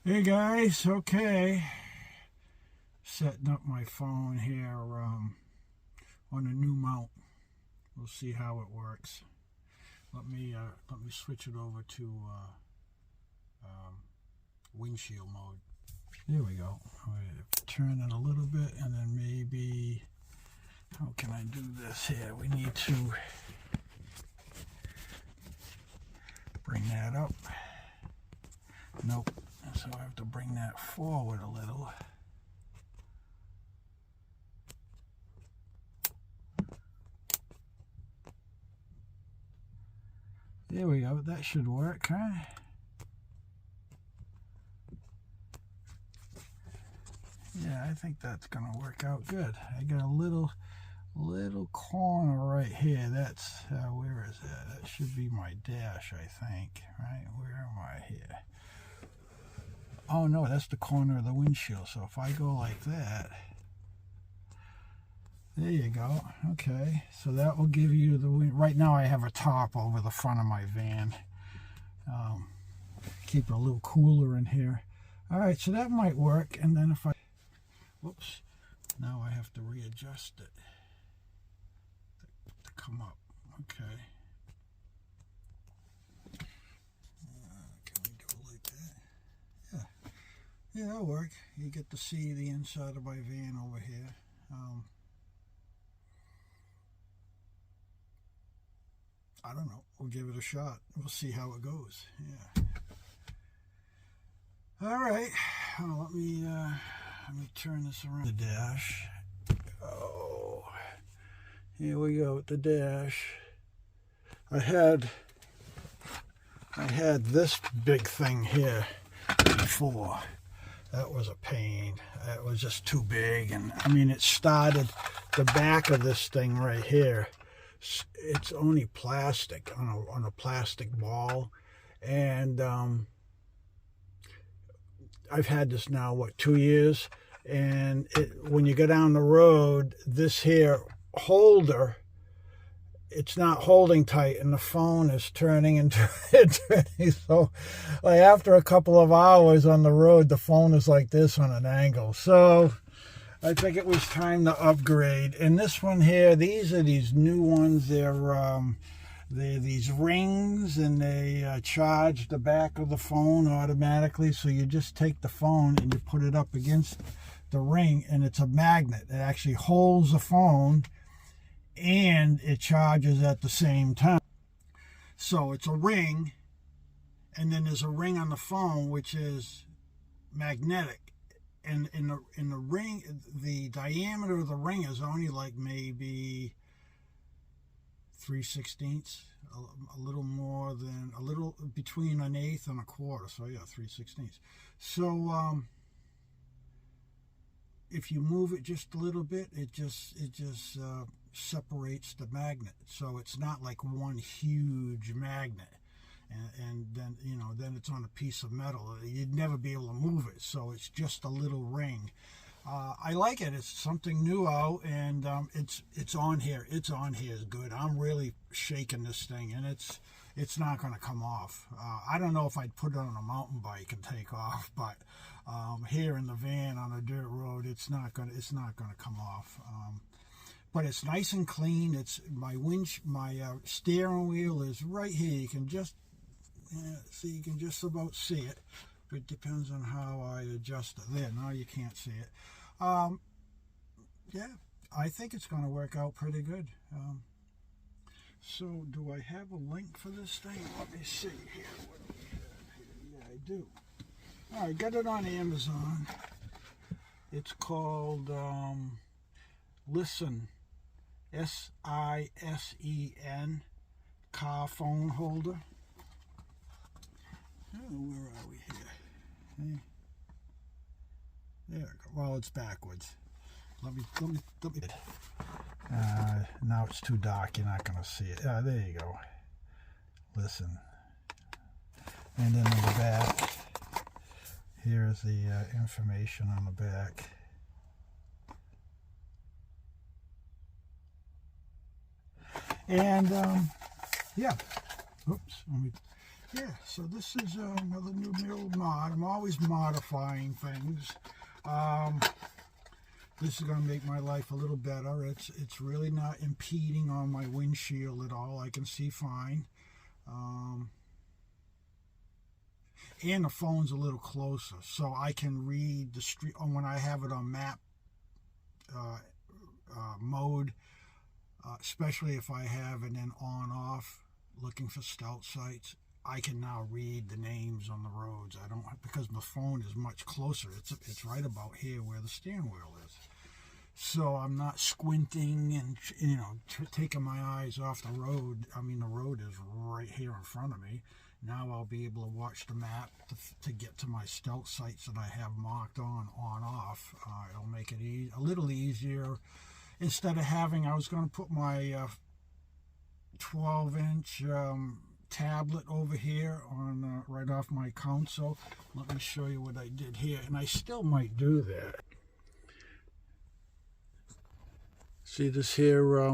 Hey guys, okay. Setting up my phone here on a new mount. We'll see how it works. Let me switch it over to windshield mode. There we go. Turn it a little bit, and then maybe how can I do this here? We need to bring that up. Nope. So I have to bring that forward a little. There we go. That should work, huh? Yeah, I think that's gonna work out good. I got a little corner right here. That's where is that? That should be my dash, I think. Right? Where am I here? Oh no, that's the corner of the windshield. So if I go like that, there you go. Okay, so that will give you the wind. Right now I have a top over the front of my van. Keep it a little cooler in here. All right, so that might work. And then if I, whoops, now I have to readjust it to come up. Okay. Can we do it like that? Yeah, that'll work. You get to see the inside of my van over here. I don't know. We'll give it a shot. We'll see how it goes. Yeah. All right. Let me turn this around. The dash. Oh, here we go with the dash. I had this big thing here before. That was a pain. It was just too big, and I mean, it started the back of this thing right here. It's only plastic on a plastic ball, and I've had this now, what, 2 years, and when you go down the road, this here holder, it's not holding tight, and the phone is turning and turning. So like after a couple of hours on the road, the phone is like this on an angle. So I think it was time to upgrade. And this one here, these are these new ones. They're these rings, and they charge the back of the phone automatically. So you just take the phone and you put it up against the ring, and it's a magnet. It actually holds the phone and it charges at the same time. So it's a ring, and then there's a ring on the phone which is magnetic. And in the ring, the diameter of the ring is only like maybe 3/16, a little more than a little between an eighth and a quarter. So yeah, 3/16. So if you move it just a little bit, it just separates the magnet. So it's not like one huge magnet. And then, you know, then it's on a piece of metal. You'd never be able to move it. So it's just a little ring. I like it. It's something new out, and it's on here. It's on here is good. I'm really shaking this thing, and it's not going to come off. I don't know if I'd put it on a mountain bike and take off, but here in the van on a dirt road, it's not going to come off. But it's nice and clean. It's my steering wheel is right here. You can just see, you can just about see it. It depends on how I adjust it. There, now you can't see it. Yeah, I think it's going to work out pretty good. So do I have a link for this thing? Let me see here. What do we have here? Yeah, I do. All right, got it on Amazon. It's called Listen, SISEN, car phone holder. Oh, where are we here? Hey. There we go. Well, it's backwards. Let me. Now it's too dark. You're not going to see it. There you go. Listen. And then on the back, here's the information on the back. And yeah. Oops. yeah, so this is another new little mod. I'm always modifying things. This is going to make my life a little better. It's really not impeding on my windshield at all. I can see fine. And the phone's a little closer, so I can read the street when I have it on map mode, especially if I have it in on-off, looking for stealth sites. I can now read the names on the roads. I don't, because my phone is much closer. It's right about here where the steering wheel is. So I'm not squinting and, you know, taking my eyes off the road. I mean, the road is right here in front of me. Now I'll be able to watch the map to get to my stealth sites that I have marked on off. It'll make it a little easier. Instead of having, I was going to put my 12-inch tablet over here on right off my console. Let me show you what I did here, and I still might do that. See this here,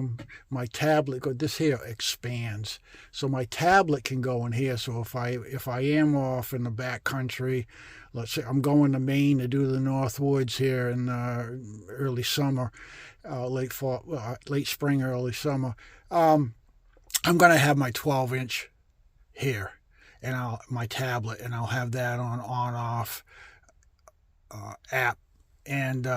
my tablet, this here expands. So my tablet can go in here. So if I am off in the back country, let's say I'm going to Maine to do the North Woods here in early summer, late spring, early summer, I'm going to have my 12-inch here and my tablet, and I'll have that on-off app. And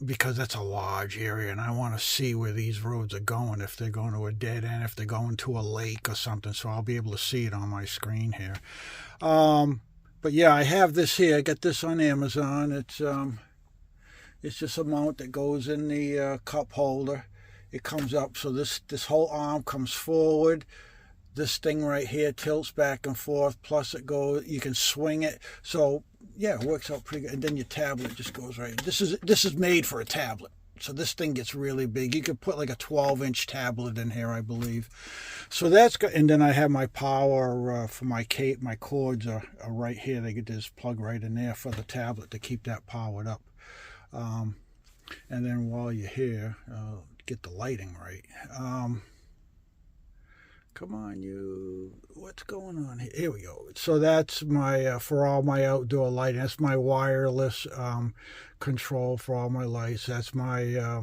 because that's a large area, and I want to see where these roads are going, if they're going to a dead end, if they're going to a lake or something, so I'll be able to see it on my screen here. But yeah, I have this here. I got this on Amazon. It's just a mount that goes in the cup holder. It comes up, so this whole arm comes forward. This thing right here tilts back and forth, plus you can swing it. So yeah, it works out pretty good. And then your tablet just goes right. This is made for a tablet. So this thing gets really big. You could put like a 12-inch tablet in here, I believe. So that's good. And then I have my power for my cords are right here. They could just plug right in there for the tablet to keep that powered up. And then while you're here, get the lighting right. Come on, what's going on here? Here we go. So that's my, for all my outdoor lighting. That's my wireless control for all my lights. That's my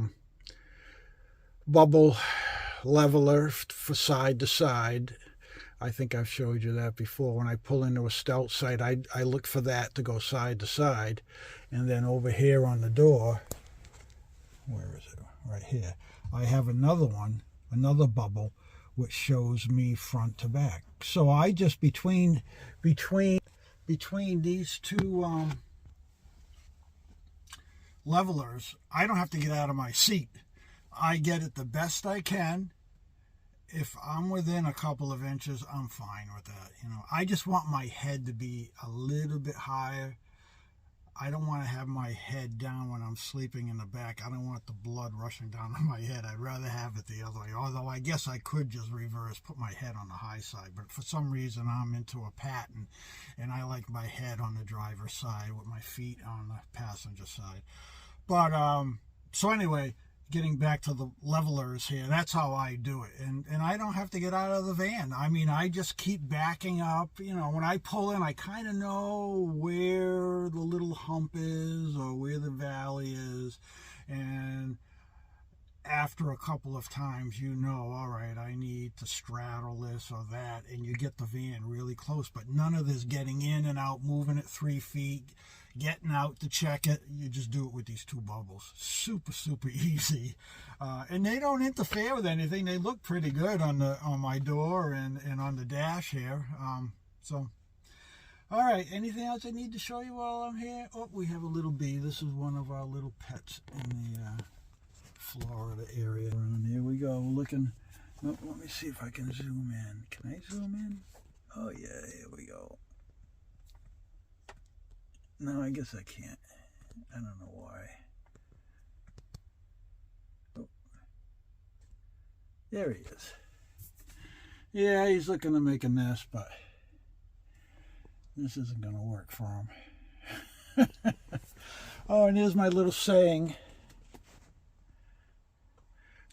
bubble leveler for side to side. I think I've showed you that before. When I pull into a stealth site, I look for that to go side to side. And then over here on the door, where is it? Right here. I have another one, another bubble, which shows me front to back. So I just between these two levelers, I don't have to get out of my seat. I get it the best I can. If I'm within a couple of inches, I'm fine with that. You know, I just want my head to be a little bit higher. I don't want to have my head down when I'm sleeping in the back. I don't want the blood rushing down on my head. I'd rather have it the other way. Although I guess I could just reverse, put my head on the high side. But for some reason, I'm into a pattern, and I like my head on the driver's side with my feet on the passenger side. But, so anyway, getting back to the levelers here, that's how I do it. And I don't have to get out of the van. I mean, I just keep backing up. You know, when I pull in, I kind of know where the little hump is or where the valley is. And after a couple of times, you know, all right, I need to straddle this or that. And you get the van really close. But none of this getting in and out, moving it 3 feet, getting out to check it. You just do it with these two bubbles. Super, super easy. And they don't interfere with anything. They look pretty good on my door and on the dash here. So, all right. Anything else I need to show you while I'm here? Oh, we have a little bee. This is one of our little pets in the Florida area. Around here we go. Looking. Oh, let me see if I can zoom in. Can I zoom in? Oh, yeah. Here we go. No, I guess I can't. I don't know why. Oh. There he is. Yeah, he's looking to make a nest, but this isn't going to work for him. Oh, and here's my little saying.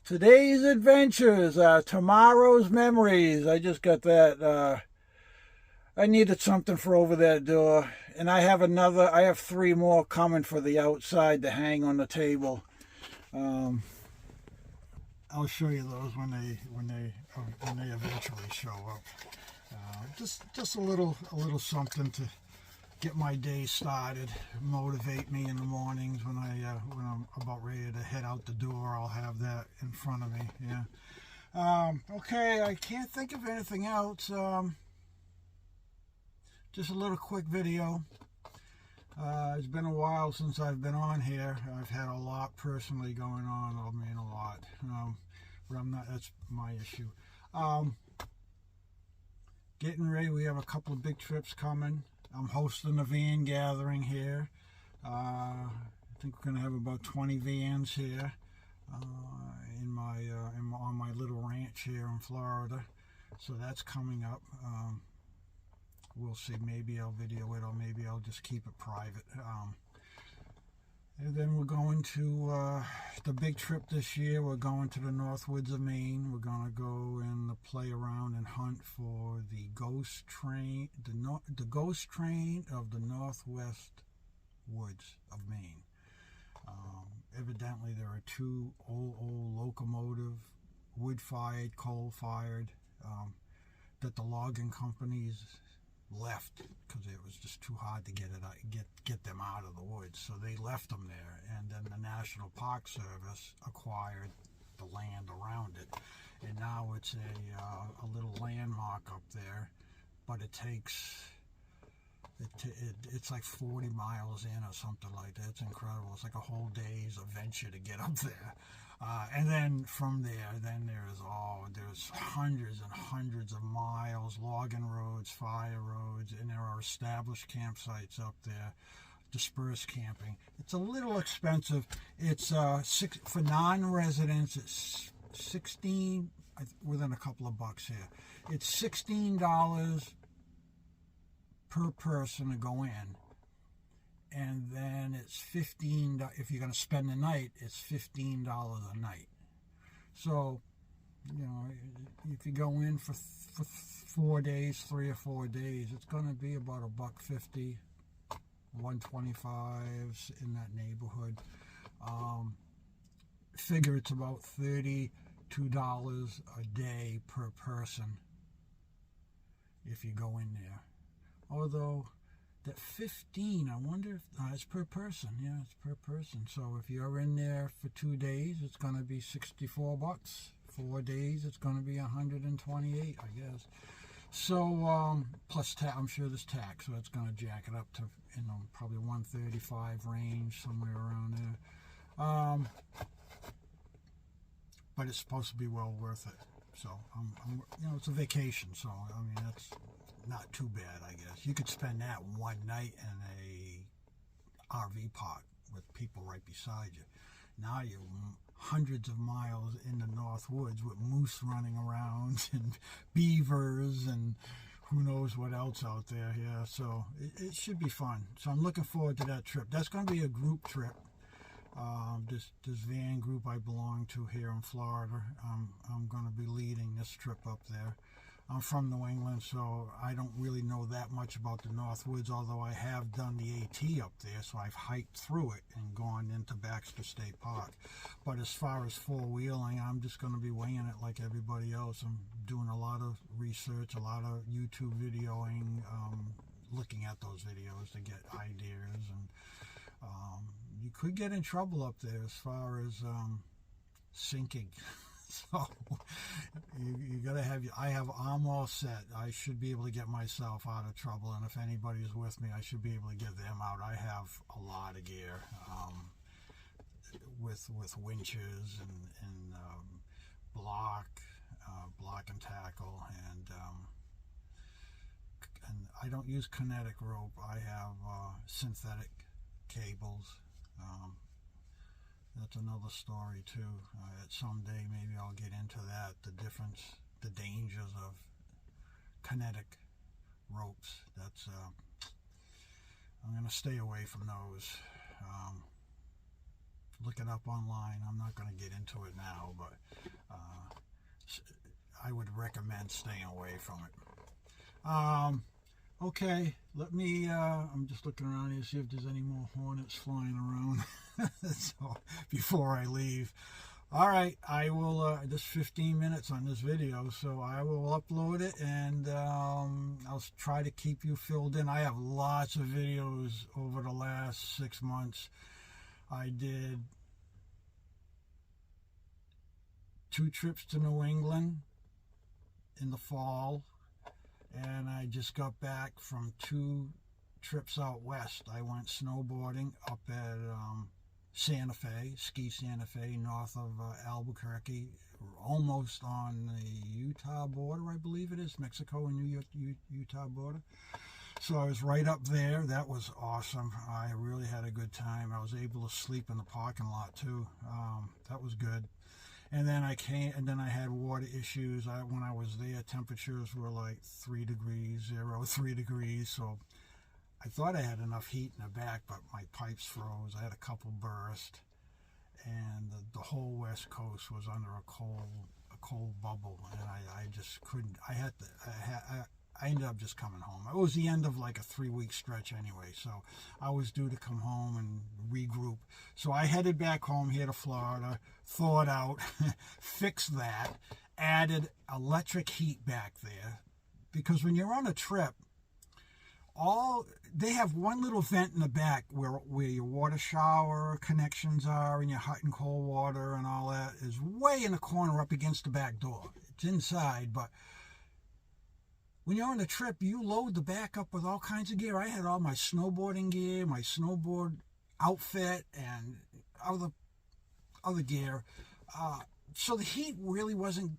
Today's adventures are tomorrow's memories. I just got that I needed something for over that door, and I have 3 more coming for the outside to hang on the table. I'll show you those when they eventually show up. Just a little something to get my day started, motivate me in the mornings when I'm about ready to head out the door. I'll have that in front of me. Yeah. Okay, I can't think of anything else. Just a little quick video. It's been a while since I've been on here. I've had a lot personally going on. I mean, a lot. But I'm not. That's my issue. Getting ready. We have a couple of big trips coming. I'm hosting a van gathering here. I think we're gonna have about 20 vans here on my little ranch here in Florida. So that's coming up. We'll see. Maybe I'll video it, or maybe I'll just keep it private. And then we're going to the big trip this year. We're going to the North Woods of Maine. We're going to go and play around and hunt for the ghost train, the ghost train of the Northwest Woods of Maine. Evidently, there are 2 old locomotive, wood-fired, coal-fired, that the logging companies left because it was just too hard to get them out of the woods, so they left them there, and then the National Park Service acquired the land around it, and now it's a little landmark up there, but it takes it's like 40 miles in or something like that. It's incredible. It's like a whole day's adventure to get up there. And then from there, there's hundreds and hundreds of miles, logging roads, fire roads, and there are established campsites up there, dispersed camping. It's a little expensive. It's for non-residents, it's 16, within a couple of bucks here. It's $16 per person to go in, and then it's $15 if you're going to spend the night. It's $15 a night. So, if you go in for 4 days, 3 or 4 days, it's going to be about $1.50, $1.25 in that neighborhood. Figure it's about $32 a day per person if you go in there. Although that 15, I wonder if it's per person. Yeah, it's per person. So if you're in there for 2 days, it's going to be $64. 4 days, it's going to be $128, I guess. So plus tax, I'm sure there's tax, so it's going to jack it up to probably 135 range, somewhere around there. But it's supposed to be well worth it. So it's a vacation. So I mean that's not too bad, I guess. You could spend that one night in a RV park with people right beside you. Now you're hundreds of miles in the North Woods with moose running around and beavers and who knows what else out there. Yeah, so it should be fun. So I'm looking forward to that trip. That's going to be a group trip. This van group I belong to here in Florida, I'm going to be leading this trip up there. I'm from New England, so I don't really know that much about the North Woods, although I have done the AT up there, so I've hiked through it and gone into Baxter State Park. But as far as four-wheeling, I'm just going to be winging it like everybody else. I'm doing a lot of research, a lot of YouTube videoing, looking at those videos to get ideas, and you could get in trouble up there as far as sinking. So you gotta have. I'm all set. I should be able to get myself out of trouble, and if anybody's with me, I should be able to get them out. I have a lot of gear, with winches and block and tackle, and I don't use kinetic rope. I have synthetic cables. That's another story too. Someday maybe I'll get into that, the difference, the dangers of kinetic ropes. That's I'm going to stay away from those. Look it up online. I'm not going to get into it now, but I would recommend staying away from it. Okay, let me, I'm just looking around here to see if there's any more hornets flying around so, before I leave. All right, I will, just 15 minutes on this video, so I will upload it, and I'll try to keep you filled in. I have lots of videos over the last 6 months. I did 2 trips to New England in the fall, and I just got back from 2 trips out west. I went snowboarding up at Santa Fe, Ski Santa Fe, north of Albuquerque, almost on the Utah border, I believe it is, Mexico and New York, Utah border. So I was right up there. That was awesome. I really had a good time. I was able to sleep in the parking lot too. That was good. And then I had water issues. When I was there, temperatures were like 3 degrees, 3 degrees. So I thought I had enough heat in the back, but my pipes froze. I had a couple burst, and the whole West Coast was under a cold bubble, and I just couldn't. I ended up just coming home. It was the end of like a 3-week stretch anyway, so I was due to come home and regroup. So I headed back home here to Florida, thawed out, fixed that, added electric heat back there, because when you're on a trip, they have one little vent in the back where your water shower connections are, and your hot and cold water and all that is way in the corner up against the back door. It's inside, but when you're on a trip, you load the back up with all kinds of gear. I had all my snowboarding gear, my snowboard outfit, and other gear. So the heat really wasn't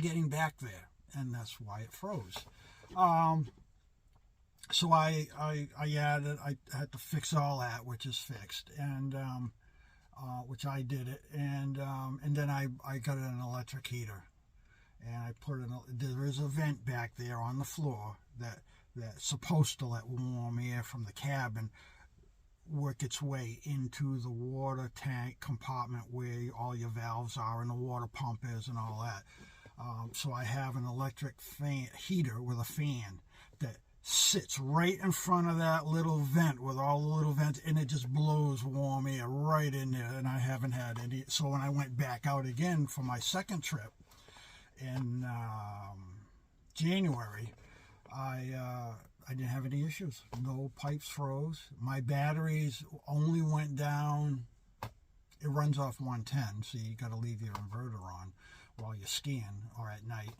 getting back there, and that's why it froze. So I had to fix all that, which is fixed, and which I did it, and then I got an electric heater. And I there is a vent back there on the floor that's supposed to let warm air from the cabin work its way into the water tank compartment where all your valves are and the water pump is and all that. So I have an electric heater with a fan that sits right in front of that little vent with all the little vents, and it just blows warm air right in there, and I haven't had any. So when I went back out again for my second trip in January, I didn't have any issues. No pipes froze. My batteries only went down. It runs off 110, so you got to leave your inverter on while you're skiing or at night.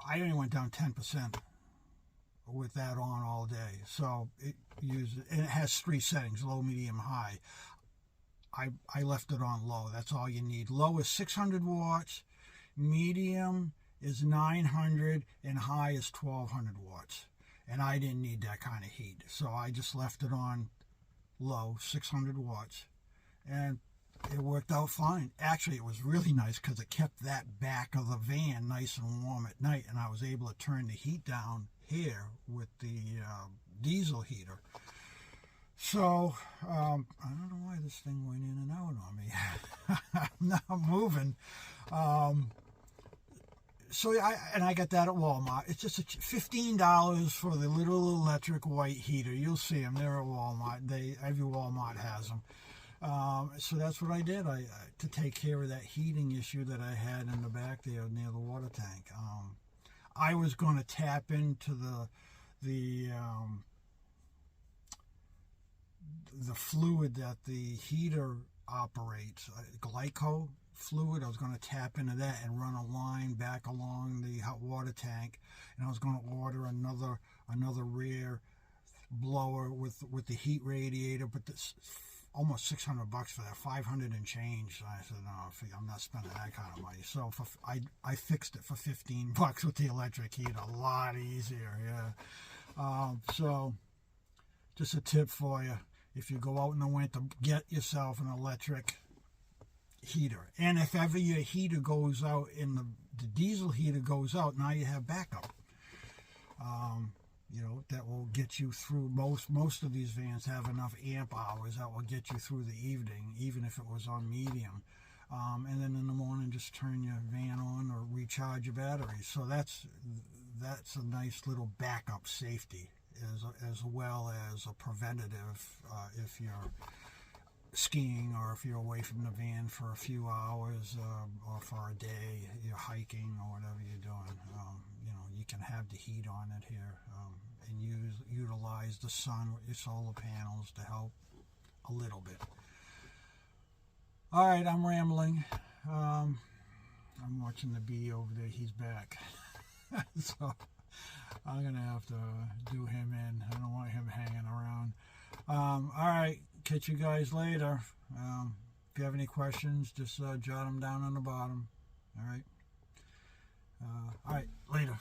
I only went down 10% with that on all day. So it has 3 settings: low, medium, high. I left it on low. That's all you need. Low is 600 watts, medium is 900, and high is 1200 watts. And I didn't need that kind of heat, so I just left it on low, 600 watts, and it worked out fine. Actually, it was really nice because it kept that back of the van nice and warm at night, and I was able to turn the heat down here with the diesel heater. So, I don't know why this thing went in and out on me. I'm not moving. So I got that at Walmart. It's just $15 for the little electric white heater. You'll see them. They're at Walmart. Every Walmart has them. So that's what I did. To take care of that heating issue that I had in the back there near the water tank. I was going to tap into the fluid that the heater operates, glyco fluid. I was going to tap into that and run a line back along the hot water tank, and I was going to order another rear blower with the heat radiator, but this almost $600 for that, 500 and change. So I said, no, I'm not spending that kind of money. So I fixed it for $15 with the electric heat. A lot easier, yeah. So just a tip for you: if you go out in the winter, get yourself an electric heater. And if ever your heater goes out and the diesel heater goes out, now you have backup. That will get you through. Most of these vans have enough amp hours that will get you through the evening, even if it was on medium. And then in the morning, just turn your van on or recharge your batteries. So that's a nice little backup safety, as well as a preventative if you're skiing or if you're away from the van for a few hours or for a day, you're hiking or whatever you're doing. You know, you can have the heat on it here and utilize the sun with your solar panels to help a little bit. All right, I'm rambling. I'm watching the bee over there. He's back. So I'm going to have to do him in. I don't want him hanging around. All right, catch you guys later. If you have any questions, just jot them down on the bottom. All right. Later.